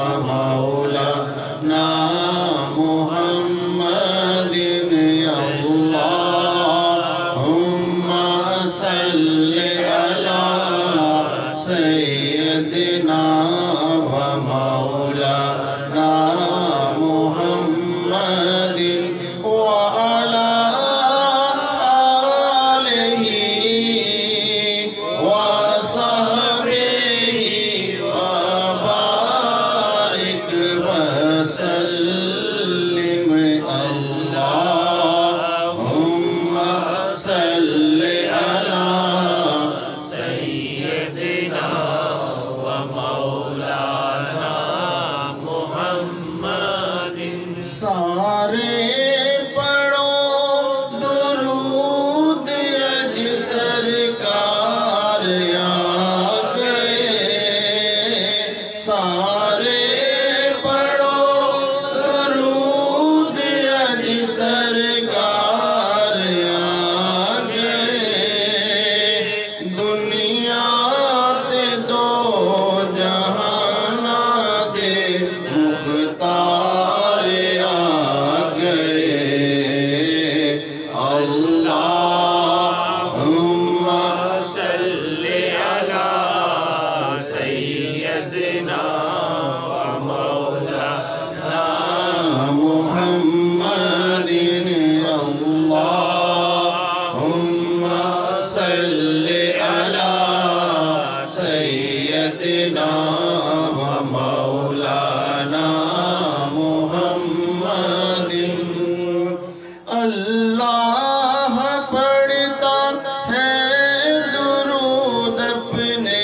ومولانا محمد اللهم صل على سيدنا ومولانا محمد وعلى آله وصحبه وبارك وسلم اللهم صل على سيدنا ومولانا محمد سارے پڑھو درود اج سرکار آ گئے سارے پڑھو درود اج سرکار آ گئے دنیا تے دو جہاناں دے مختار آ گئے اللہم صل على سيدنا ومولانا محمد اللہم صل على سیدنا ومولانا محمد اللہ پڑھتا ہے درود اپنے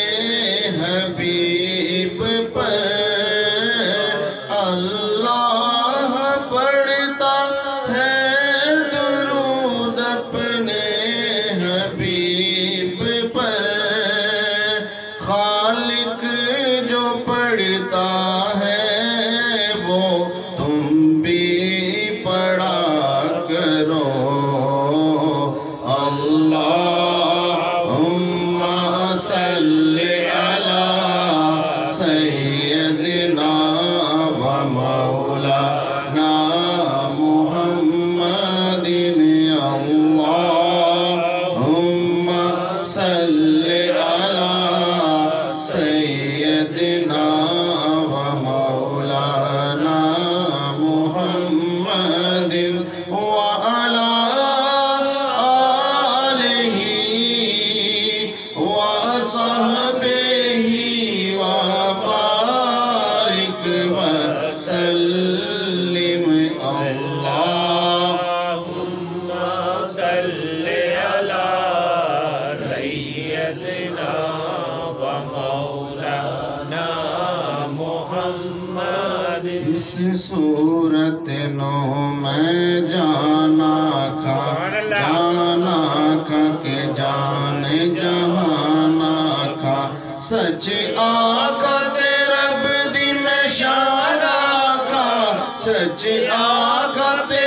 حبیب پر اللہ پڑھتا ہے درود اپنے حبیب پر خالق جو پڑھتا ہے وہ تم بھی پڑھا کرو اللہم صل علی سیدنا ومولانا محمد اللہم صل علی سیدنا ومولانا محمد وعلى آلہ وصحبہ وبارک وسلم اللهم صل على سيدنا ومولانا محمد اس صورت نو میں جانا کھا کہ جان جہانا کھا سچ آقا تے رب دی میں شان آقا سچ آقا تے